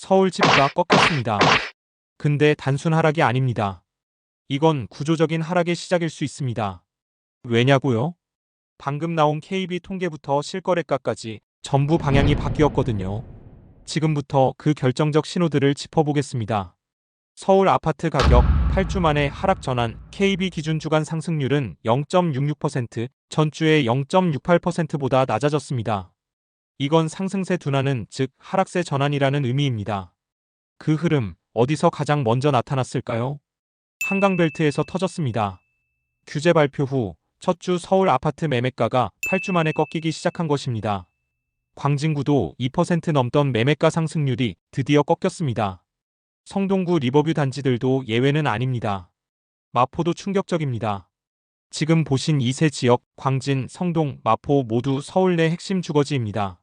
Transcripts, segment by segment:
서울 지표가 꺾였습니다. 근데 단순 하락이 아닙니다. 이건 구조적인 하락의 시작일 수 있습니다. 왜냐고요? 방금 나온 KB 통계부터 실거래가까지 전부 방향이 바뀌었거든요. 지금부터 그 결정적 신호들을 짚어보겠습니다. 서울 아파트 가격 8주 만에 하락 전환. KB 기준 주간 상승률은 0.66%, 전주의 0.68%보다 낮아졌습니다. 이건 상승세 둔화는, 즉 하락세 전환이라는 의미입니다. 그 흐름 어디서 가장 먼저 나타났을까요? 한강벨트에서 터졌습니다. 규제 발표 후 첫 주 서울 아파트 매매가가 8주 만에 꺾이기 시작한 것입니다. 광진구도 2% 넘던 매매가 상승률이 드디어 꺾였습니다. 성동구 리버뷰 단지들도 예외는 아닙니다. 마포도 충격적입니다. 지금 보신 이 세 지역, 광진, 성동, 마포 모두 서울 내 핵심 주거지입니다.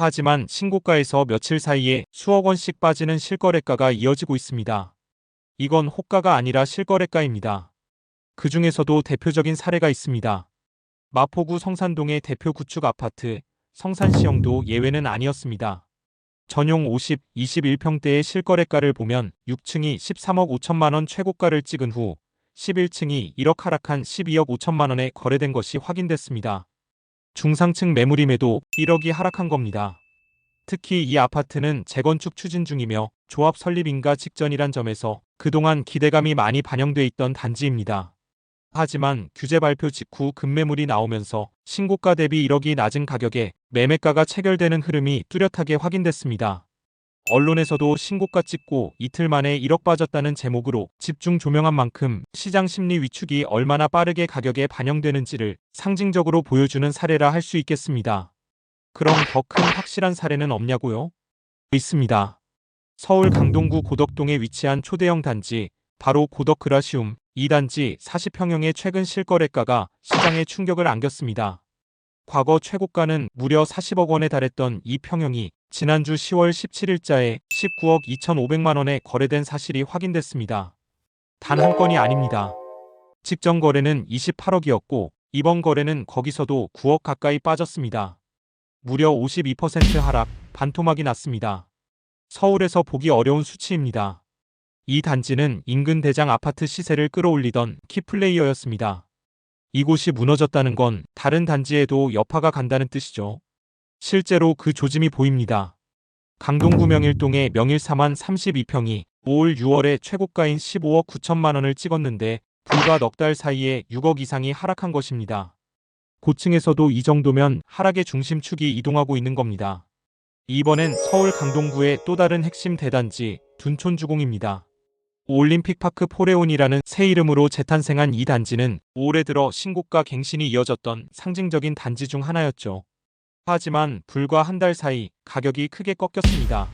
하지만 신고가에서 며칠 사이에 수억 원씩 빠지는 실거래가가 이어지고 있습니다. 이건 호가가 아니라 실거래가입니다. 그 중에서도 대표적인 사례가 있습니다. 마포구 성산동의 대표 구축 아파트, 성산시형도 예외는 아니었습니다. 전용 50, 21평대의 실거래가를 보면 6층이 13억 5천만 원 최고가를 찍은 후 11층이 1억 하락한 12억 5천만 원에 거래된 것이 확인됐습니다. 중상층 매물임에도 1억이 하락한 겁니다. 특히 이 아파트는 재건축 추진 중이며 조합 설립 인가 직전이란 점에서 그동안 기대감이 많이 반영돼 있던 단지입니다. 하지만 규제 발표 직후 급매물이 나오면서 신고가 대비 1억이 낮은 가격에 매매가가 체결되는 흐름이 뚜렷하게 확인됐습니다. 언론에서도 신고가 찍고 이틀 만에 1억 빠졌다는 제목으로 집중 조명한 만큼 시장 심리 위축이 얼마나 빠르게 가격에 반영되는지를 상징적으로 보여주는 사례라 할 수 있겠습니다. 그럼 더 큰 확실한 사례는 없냐고요? 있습니다. 서울 강동구 고덕동에 위치한 초대형 단지, 바로 고덕그라시움 2단지 40평형의 최근 실거래가가 시장에 충격을 안겼습니다. 과거 최고가는 무려 40억 원에 달했던 이 평형이 지난주 10월 17일자에 19억 2,500만 원에 거래된 사실이 확인됐습니다. 단 한 건이 아닙니다. 직전 거래는 28억이었고 이번 거래는 거기서도 9억 가까이 빠졌습니다. 무려 52% 하락, 반토막이 났습니다. 서울에서 보기 어려운 수치입니다. 이 단지는 인근 대장 아파트 시세를 끌어올리던 키플레이어였습니다. 이곳이 무너졌다는 건 다른 단지에도 여파가 간다는 뜻이죠. 실제로 그 조짐이 보입니다. 강동구 명일동의 명일4만 32평이 5월 6월에 최고가인 15억 9천만 원을 찍었는데 불과 넉 달 사이에 6억 이상이 하락한 것입니다. 고층에서도 이 정도면 하락의 중심축이 이동하고 있는 겁니다. 이번엔 서울 강동구의 또 다른 핵심 대단지 둔촌주공입니다. 올림픽파크 포레온이라는 새 이름으로 재탄생한 이 단지는 올해 들어 신고가 갱신이 이어졌던 상징적인 단지 중 하나였죠. 하지만 불과 한 달 사이 가격이 크게 꺾였습니다.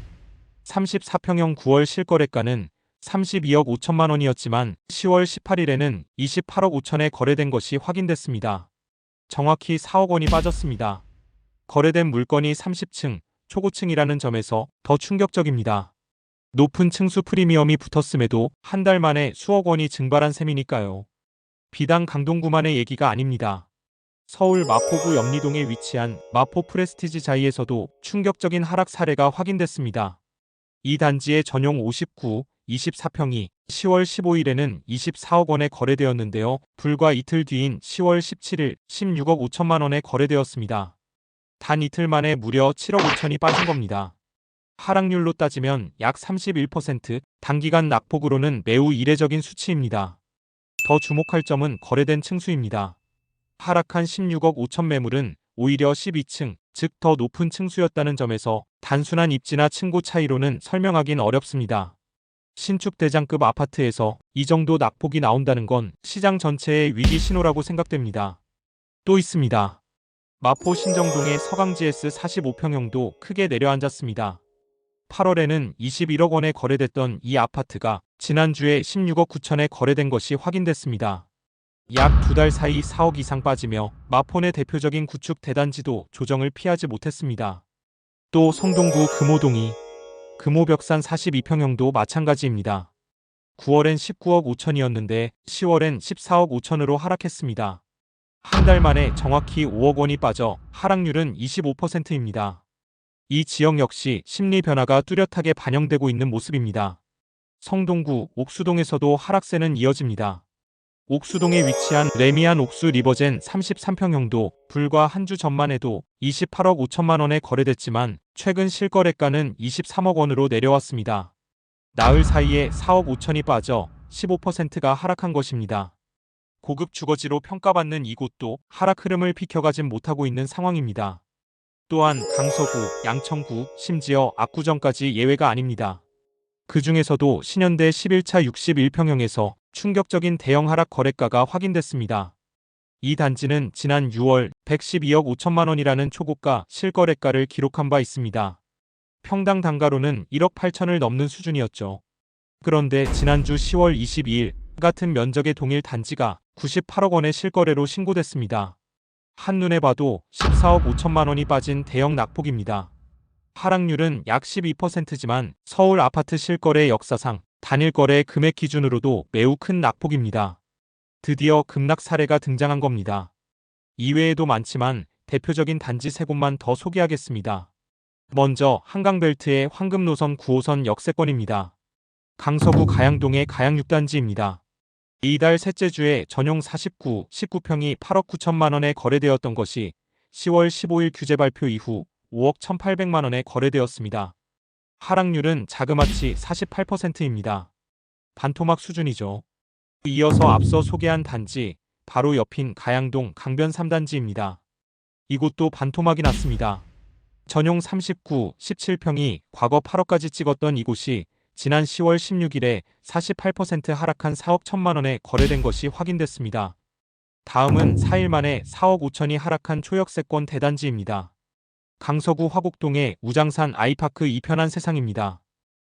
34평형 9월 실거래가는 32억 5천만 원이었지만 10월 18일에는 28억 5천에 거래된 것이 확인됐습니다. 정확히 4억 원이 빠졌습니다. 거래된 물건이 30층, 초고층이라는 점에서 더 충격적입니다. 높은 층수 프리미엄이 붙었음에도 한 달 만에 수억 원이 증발한 셈이니까요. 비단 강동구만의 얘기가 아닙니다. 서울 마포구 염리동에 위치한 마포 프레스티지 자이에서도 충격적인 하락 사례가 확인됐습니다. 이 단지의 전용 59, 24평이 10월 15일에는 24억 원에 거래되었는데요. 불과 이틀 뒤인 10월 17일 16억 5천만 원에 거래되었습니다. 단 이틀 만에 무려 7억 5천이 빠진 겁니다. 하락률로 따지면 약 31%, 단기간 낙폭으로는 매우 이례적인 수치입니다. 더 주목할 점은 거래된 층수입니다. 하락한 16억 5천 매물은 오히려 12층, 즉 더 높은 층수였다는 점에서 단순한 입지나 층고 차이로는 설명하긴 어렵습니다. 신축 대장급 아파트에서 이 정도 낙폭이 나온다는 건 시장 전체의 위기 신호라고 생각됩니다. 또 있습니다. 마포 신정동의 서강지 S 45평형도 크게 내려앉았습니다. 8월에는 21억 원에 거래됐던 이 아파트가 지난주에 16억 9천에 거래된 것이 확인됐습니다. 약 두 달 사이 4억 이상 빠지며 마포 내 대표적인 구축 대단지도 조정을 피하지 못했습니다. 또 성동구 금호동이 금호벽산 42평형도 마찬가지입니다. 9월엔 19억 5천이었는데 10월엔 14억 5천으로 하락했습니다. 한 달 만에 정확히 5억 원이 빠져 하락률은 25%입니다. 이 지역 역시 심리 변화가 뚜렷하게 반영되고 있는 모습입니다. 성동구 옥수동에서도 하락세는 이어집니다. 옥수동에 위치한 레미안 옥수 리버젠 33평형도 불과 한 주 전만 해도 28억 5천만 원에 거래됐지만 최근 실거래가는 23억 원으로 내려왔습니다. 나흘 사이에 4억 5천이 빠져 15%가 하락한 것입니다. 고급 주거지로 평가받는 이곳도 하락 흐름을 비켜가진 못하고 있는 상황입니다. 또한 강서구, 양천구, 심지어 압구정까지 예외가 아닙니다. 그 중에서도 신현대 11차 61평형에서 충격적인 대형 하락 거래가가 확인됐습니다. 이 단지는 지난 6월 112억 5천만 원이라는 초고가 실거래가를 기록한 바 있습니다. 평당 단가로는 1억 8천을 넘는 수준이었죠. 그런데 지난주 10월 22일 같은 면적의 동일 단지가 98억 원의 실거래로 신고됐습니다. 한눈에 봐도 14억 5천만 원이 빠진 대형 낙폭입니다. 하락률은 약 12%지만 서울 아파트 실거래 역사상 단일 거래 금액 기준으로도 매우 큰 낙폭입니다. 드디어 급락 사례가 등장한 겁니다. 이외에도 많지만 대표적인 단지 3곳만 더 소개하겠습니다. 먼저 한강벨트의 황금노선 9호선 역세권입니다. 강서구 가양동의 가양 6단지입니다. 이달 셋째 주에 전용 49, 19평이 8억 9천만 원에 거래되었던 것이 10월 15일 규제 발표 이후 5억 1,800만 원에 거래되었습니다. 하락률은 자그마치 48%입니다. 반토막 수준이죠. 이어서 앞서 소개한 단지, 바로 옆인 가양동 강변 3단지입니다. 이곳도 반토막이 났습니다. 전용 39, 17평이 과거 8억까지 찍었던 이곳이 지난 10월 16일에 48% 하락한 4억 1천만 원에 거래된 것이 확인됐습니다. 다음은 4일 만에 4억 5천이 하락한 초역세권 대단지입니다. 강서구 화곡동의 우장산 아이파크 2편한 세상입니다.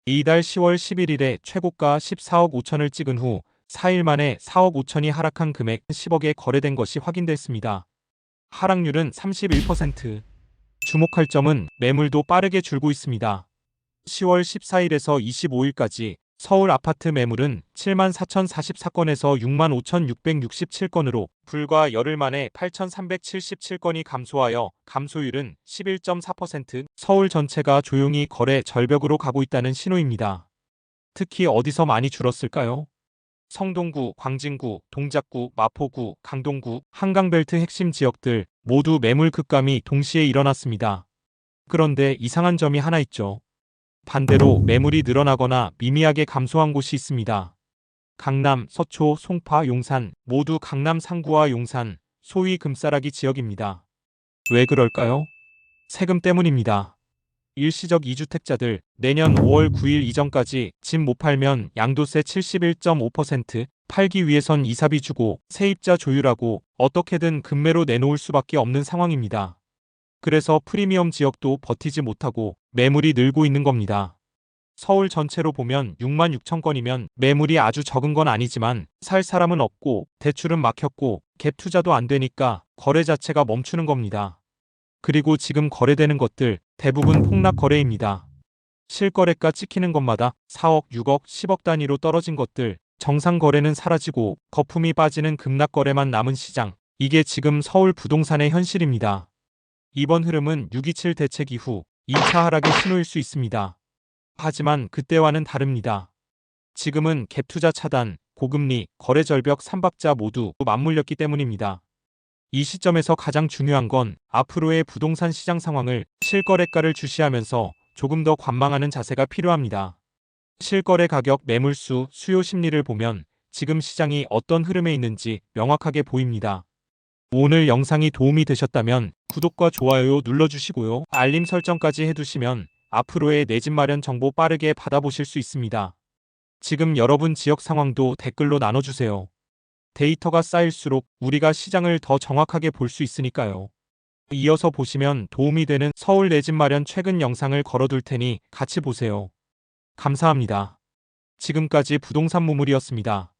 이달 10월 11일에 최고가 14억 5천을 찍은 후 4일 만에 4억 5천이 하락한 금액 10억에 거래된 것이 확인됐습니다. 하락률은 31%. 주목할 점은 매물도 빠르게 줄고 있습니다. 10월 14일에서 25일까지 서울 아파트 매물은 74,044건에서 65,667건으로 불과 열흘 만에 8,377건이 감소하여 감소율은 11.4%, 서울 전체가 조용히 거래 절벽으로 가고 있다는 신호입니다. 특히 어디서 많이 줄었을까요? 성동구, 광진구, 동작구, 마포구, 강동구, 한강벨트 핵심 지역들 모두 매물 급감이 동시에 일어났습니다. 그런데 이상한 점이 하나 있죠. 반대로 매물이 늘어나거나 미미하게 감소한 곳이 있습니다. 강남, 서초, 송파, 용산 모두 강남 상구와 용산, 소위 금싸라기 지역입니다. 왜 그럴까요? 세금 때문입니다. 일시적 2주택자들 내년 5월 9일 이전까지 집 못 팔면 양도세 71.5%, 팔기 위해선 이사비 주고 세입자 조율하고 어떻게든 급매로 내놓을 수밖에 없는 상황입니다. 그래서 프리미엄 지역도 버티지 못하고 매물이 늘고 있는 겁니다. 서울 전체로 보면 6만 6천 건이면 매물이 아주 적은 건 아니지만 살 사람은 없고 대출은 막혔고 갭 투자도 안 되니까 거래 자체가 멈추는 겁니다. 그리고 지금 거래되는 것들 대부분 폭락 거래입니다. 실거래가 찍히는 것마다 4억, 6억, 10억 단위로 떨어진 것들, 정상 거래는 사라지고 거품이 빠지는 급락 거래만 남은 시장. 이게 지금 서울 부동산의 현실입니다. 이번 흐름은 6.27 대책 이후 2차 하락의 신호일 수 있습니다. 하지만 그때와는 다릅니다. 지금은 갭 투자 차단, 고금리, 거래 절벽 3박자 모두 맞물렸기 때문입니다. 이 시점에서 가장 중요한 건 앞으로의 부동산 시장 상황을 실거래가를 주시하면서 조금 더 관망하는 자세가 필요합니다. 실거래 가격, 매물수, 수요 심리를 보면 지금 시장이 어떤 흐름에 있는지 명확하게 보입니다. 오늘 영상이 도움이 되셨다면 구독과 좋아요 눌러주시고요. 알림 설정까지 해두시면 앞으로의 내 집 마련 정보 빠르게 받아보실 수 있습니다. 지금 여러분 지역 상황도 댓글로 나눠주세요. 데이터가 쌓일수록 우리가 시장을 더 정확하게 볼 수 있으니까요. 이어서 보시면 도움이 되는 서울 내 집 마련 최근 영상을 걸어둘 테니 같이 보세요. 감사합니다. 지금까지 부동산 무물이었습니다.